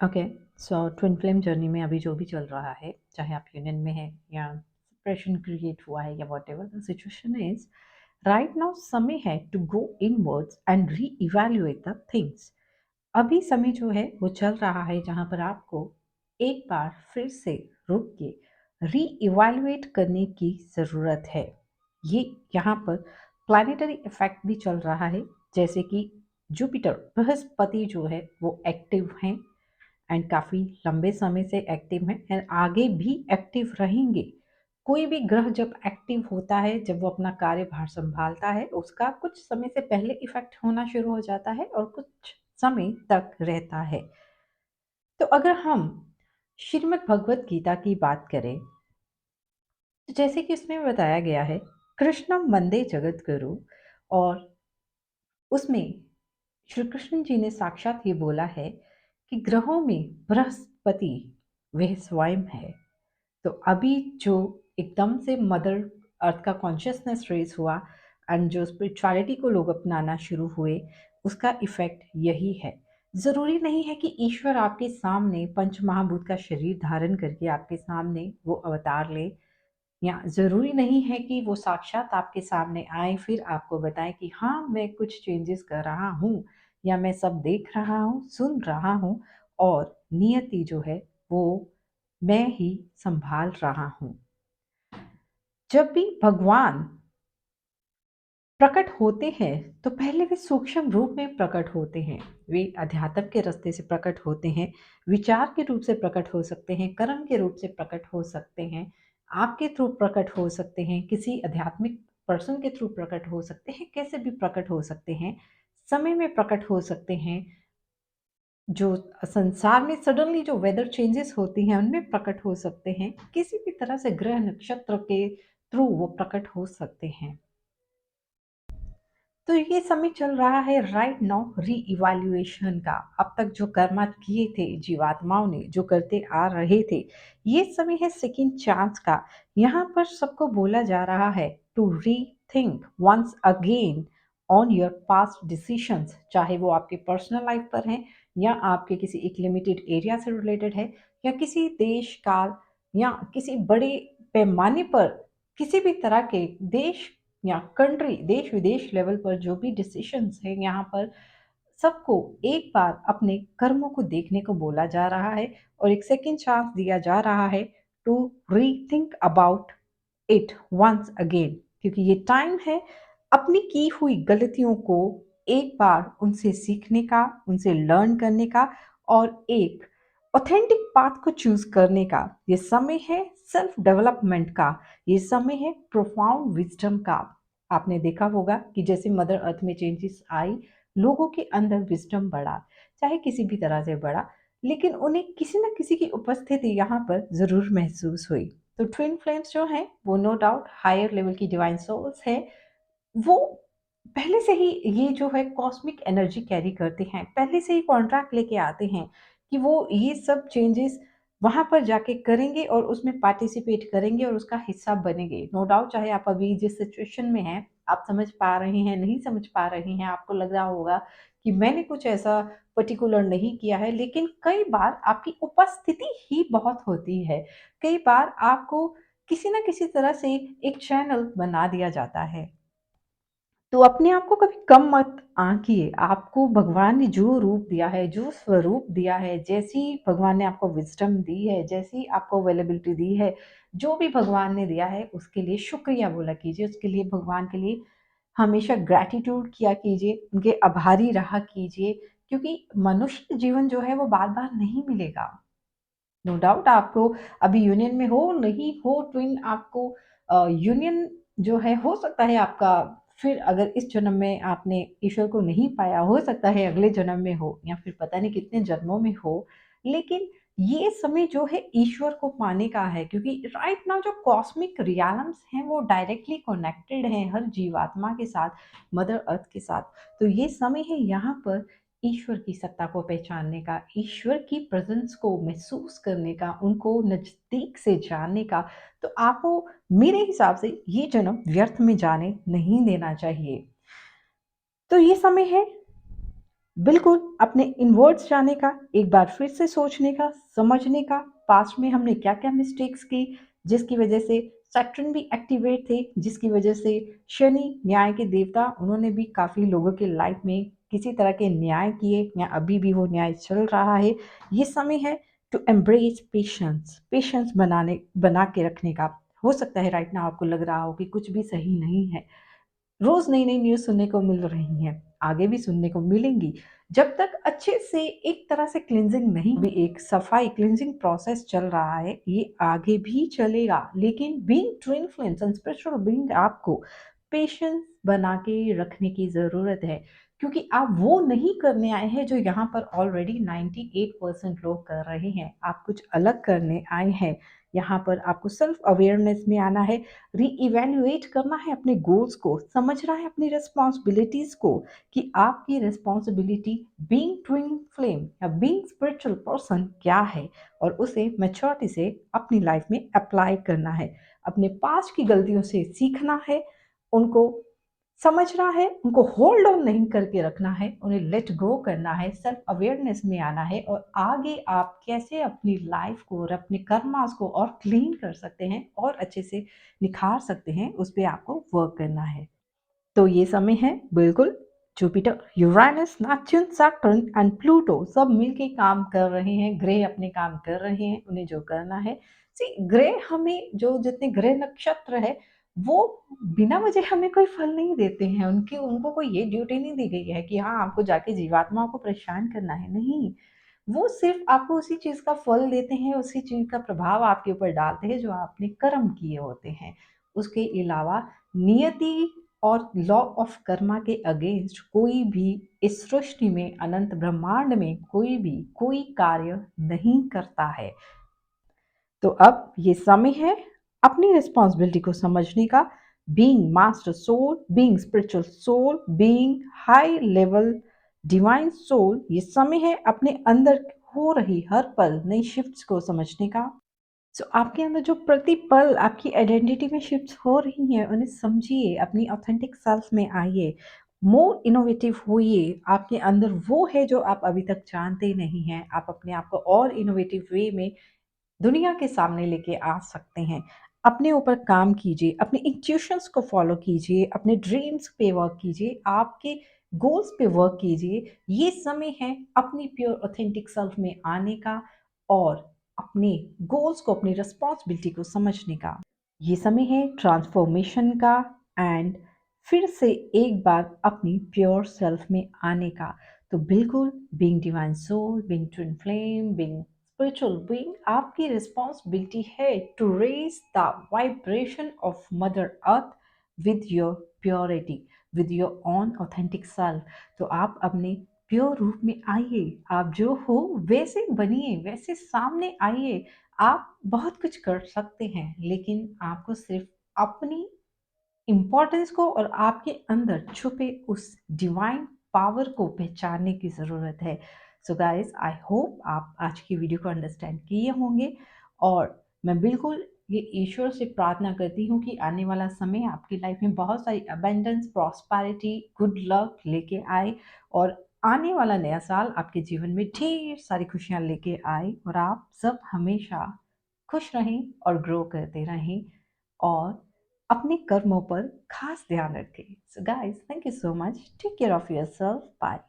Okay. सो twin flame journey में अभी जो भी चल रहा है, चाहे आप यूनियन में हैं या सेपरेशन क्रिएट हुआ है या what ever the situation is, right now समय है to go inwards and re evaluate the things. अभी समय जो है वो चल रहा है जहाँ पर आपको एक बार फिर से रुक के री इवेल्युएट करने की ज़रूरत है। ये यहाँ पर प्लानिटरी इफेक्ट भी चल रहा है, जैसे कि जुपिटर बृहस्पति जो है वो एक्टिव हैं एंड काफ़ी लंबे समय से एक्टिव हैं एंड आगे भी एक्टिव रहेंगे। कोई भी ग्रह जब एक्टिव होता है, जब वो अपना कार्यभार संभालता है, उसका कुछ समय से पहले इफेक्ट होना शुरू हो जाता है और कुछ समय तक रहता है। तो अगर हम श्रीमद् भगवत गीता की बात करें, तो जैसे कि उसमें बताया गया है, कृष्णम वंदे जगत गुरु, और उसमें श्री कृष्ण जी ने साक्षात ये बोला है कि ग्रहों में बृहस्पति वह स्वयं है। तो अभी जो एकदम से मदर अर्थ का कॉन्शियसनेस रेज हुआ एंड जो स्पिरिचुअलिटी को लोग अपनाना शुरू हुए, उसका इफेक्ट यही है। ज़रूरी नहीं है कि ईश्वर आपके सामने पंच महाभूत का शरीर धारण करके आपके सामने वो अवतार ले, या ज़रूरी नहीं है कि वो साक्षात आपके सामने आए फिर आपको बताएं कि हाँ, मैं कुछ चेंजेस कर रहा हूँ या मैं सब देख रहा हूँ, सुन रहा हूँ, और नियति जो है वो मैं ही संभाल रहा हूँ। जब भी भगवान प्रकट होते हैं तो पहले वे सूक्ष्म रूप में प्रकट होते हैं। वे अध्यात्म के रास्ते से प्रकट होते हैं, विचार के रूप से प्रकट हो सकते हैं, कर्म के रूप से प्रकट हो सकते हैं, आपके थ्रू प्रकट हो सकते हैं, किसी आध्यात्मिक पर्सन के थ्रू प्रकट हो सकते हैं, कैसे भी प्रकट हो सकते हैं, समय में प्रकट हो सकते हैं। जो संसार में सडनली जो वेदर चेंजेस होती हैं उनमें प्रकट हो सकते हैं, किसी भी तरह से ग्रह नक्षत्र के थ्रू वो प्रकट हो सकते हैं। तो ये समय चल रहा है राइट नाउ री इवैल्यूएशन का। अब तक जो कर्म किए थे जीवात्माओं ने, जो करते आ रहे थे, ये समय है सेकंड चांस का। यहाँ पर सबको बोला जा रहा है to rethink once again on your past decisions, चाहे वो आपके पर्सनल लाइफ पर हैं या आपके किसी एक लिमिटेड एरिया से रिलेटेड है, या किसी देश काल या किसी बड़े पैमाने पर किसी भी तरह के देश या कंट्री, देश विदेश लेवल पर जो भी डिसीशंस हैं, यहाँ पर सबको एक बार अपने कर्मों को देखने को बोला जा रहा है और एक सेकंड चांस दिया जा रहा है to rethink about it once again, क्योंकि ये टाइम है अपनी की हुई गलतियों को एक बार उनसे सीखने का, उनसे लर्न करने का, और एक ऑथेंटिक पाथ को चूज करने का। ये समय है सेल्फ डेवलपमेंट का, ये समय है प्रोफाउंड विजडम का। आपने देखा होगा कि जैसे मदर अर्थ में चेंजेस आई, लोगों के अंदर विजडम बढ़ा, चाहे किसी भी तरह से बढ़ा, लेकिन उन्हें किसी न किसी की उपस्थिति यहाँ पर ज़रूर महसूस हुई। तो ट्विन फ्लेम्स जो हैं वो नो डाउट हायर लेवल की डिवाइन सोल्स है। वो पहले से ही ये जो है कॉस्मिक एनर्जी कैरी करते हैं, पहले से ही कॉन्ट्रैक्ट लेके आते हैं कि वो ये सब चेंजेस वहाँ पर जाके करेंगे और उसमें पार्टिसिपेट करेंगे और उसका हिस्सा बनेंगे। नो डाउट चाहे आप अभी जिस सिचुएशन में हैं, आप समझ पा रहे हैं, नहीं समझ पा रहे हैं, आपको लग रहा होगा कि मैंने कुछ ऐसा पर्टिकुलर नहीं किया है, लेकिन कई बार आपकी उपस्थिति ही बहुत होती है। कई बार आपको किसी न किसी तरह से एक चैनल बना दिया जाता है। तो अपने आप को कभी कम मत आंकिए। आपको भगवान ने जो रूप दिया है, जो स्वरूप दिया है, जैसी भगवान ने आपको विज़डम दी है, जैसी आपको अवेलेबिलिटी दी है, जो भी भगवान ने दिया है उसके लिए शुक्रिया बोला कीजिए, उसके लिए भगवान के लिए हमेशा ग्रैटिट्यूड किया कीजिए, उनके आभारी रहा कीजिए, क्योंकि मनुष्य जीवन जो है वो बार-बार नहीं मिलेगा। नो डाउट आपको अभी यूनियन में हो, नहीं हो ट्विन, आपको यूनियन जो है हो सकता है आपका, फिर अगर इस जन्म में आपने ईश्वर को नहीं पाया, हो सकता है अगले जन्म में हो या फिर पता नहीं कितने जन्मों में हो। लेकिन ये समय जो है ईश्वर को पाने का है, क्योंकि राइट नाउ जो कॉस्मिक रियलिम्स हैं वो डायरेक्टली कनेक्टेड हैं हर जीवात्मा के साथ, मदर अर्थ के साथ। तो ये समय है यहाँ पर ईश्वर की सत्ता को पहचानने का, ईश्वर की प्रेज़ेंस को महसूस करने का, उनको नज़दीक से जानने का। तो आपको मेरे हिसाब से ये जन्म व्यर्थ में जाने नहीं देना चाहिए। तो ये समय है बिल्कुल, अपने इनवर्ड्स जाने का, एक बार फिर से सोचने का, समझने का, पास्ट में हमने क्या-क्या मिस्टेक्स की, जिसकी वजह से सैटर्न भी एक्टिवेट थे, जिसकी वजह से शनि, न्याय के देवता, उन्होंने भी काफ़ी लोगों के लाइफ में किसी तरह के न्याय किए या अभी भी वो न्याय चल रहा है। ये समय है टू एम्ब्रेस पेशेंस, पेशेंस बना के रखने का। हो सकता है राइट नाउ आपको लग रहा हो कि कुछ भी सही नहीं है। रोज नई-नई न्यूज़ सुनने को मिल रही हैं, आगे भी सुनने को मिलेंगी। जब तक अच्छे से एक तरह से क्लींजिंग नहीं भी एक सफाई क्लींजिंग प्रोसेस चल रहा है, ये आगे भी चलेगा। लेकिन being twin flames and spiritual being आपको पेशेंस बना के रखने की ज़रूरत है, क्योंकि आप वो नहीं करने आए हैं जो यहाँ पर ऑलरेडी 98% लोग कर रहे हैं। आप कुछ अलग करने आए हैं। यहाँ पर आपको सेल्फ अवेयरनेस में आना है, रीइवैल्यूएट करना है अपने गोल्स को, समझना है अपनी रिस्पॉन्सिबिलिटीज़ को कि आपकी रिस्पॉन्सिबिलिटी बीइंग ट्विन फ्लेम या बीइंग स्पिरिचुअल पर्सन क्या है और उसे मैच्योरिटी से अपनी लाइफ में अप्लाई करना है। अपने पास्ट की गलतियों से सीखना है, उनको समझना है, उनको होल्ड ऑन नहीं करके रखना है, उन्हें लेट गो करना है, सेल्फ अवेयरनेस में आना है और आगे आप कैसे अपनी लाइफ को और अपने कर्मास को और क्लीन कर सकते हैं और अच्छे से निखार सकते हैं, उस पे आपको वर्क करना है। तो ये समय है बिल्कुल Jupiter, Uranus, Neptune, Saturn and Pluto सब मिलके काम कर रहे हैं, ग्रह अपने काम कर रहे हैं, उन्हें जो करना है। सी ग्रह हमें जो जितने ग्रह नक्षत्र है, वो बिना वजह हमें कोई फल नहीं देते हैं, उनकी उनको कोई ये ड्यूटी नहीं दी गई है कि हाँ, आपको जाके जीवात्माओं को परेशान करना है, नहीं। वो सिर्फ़ आपको उसी चीज़ का फल देते हैं, उसी चीज़ का प्रभाव आपके ऊपर डालते हैं जो आपने कर्म किए होते हैं। उसके अलावा नियति और लॉ ऑफ कर्मा के अगेंस्ट कोई भी इस सृष्टि में, अनंत ब्रह्मांड में कोई भी कोई कार्य नहीं करता है। तो अब ये समय है अपनी रिस्पॉन्सिबिलिटी को समझने का, being master soul, being spiritual soul, being high level divine soul, ये समय है अपने अंदर हो रही हर पल नई शिफ्ट्स को समझने का। सो आपके अंदर जो प्रतिपल आपकी आइडेंटिटी में शिफ्ट्स हो रही हैं, उन्हें समझिए, अपनी ऑथेंटिक सेल्फ में आइए, मोर इनोवेटिव होइए। आपके अंदर वो है जो आप अभी तक जानते नहीं हैं। आप अपने आप को और इनोवेटिव वे में दुनिया के सामने लेके आ सकते हैं। अपने ऊपर काम कीजिए, अपने इंट्यूशंस को फ़ॉलो कीजिए, अपने ड्रीम्स पे वर्क कीजिए, आपके गोल्स पे वर्क कीजिए। ये समय है अपनी प्योर ऑथेंटिक सेल्फ में आने का और अपने गोल्स को, अपनी रिस्पॉन्सिबिलिटी को समझने का। ये समय है ट्रांसफॉर्मेशन का एंड फिर से एक बार अपनी प्योर सेल्फ में आने का। तो बिल्कुल being divine soul, being twin flame, being spiritual being, आपकी रिस्पॉन्सिबिलिटी है to raise the vibration of mother earth with your purity, with your own authentic self. तो आप अपने प्योर रूप में आइए, आप जो हो वैसे बनिए, वैसे सामने आइए। आप बहुत कुछ कर सकते हैं, लेकिन आपको सिर्फ अपनी इम्पोर्टेंस को और आपके अंदर छुपे उस डिवाइन पावर को पहचानने की ज़रूरत है। सो गाइस, आई होप आप आज की वीडियो को अंडरस्टैंड किए होंगे और मैं बिल्कुल ये ईश्वर से प्रार्थना करती हूँ कि आने वाला समय आपकी लाइफ में बहुत सारी अबेंडेंस, प्रॉस्पेरिटी, गुड लक लेके आए और आने वाला नया साल आपके जीवन में ढेर सारी खुशियाँ लेके आए और आप सब हमेशा खुश रहें और ग्रो करते रहें और अपने कर्मों पर खास ध्यान रखें। So guys, thank you so much. Take care of yourself. Bye.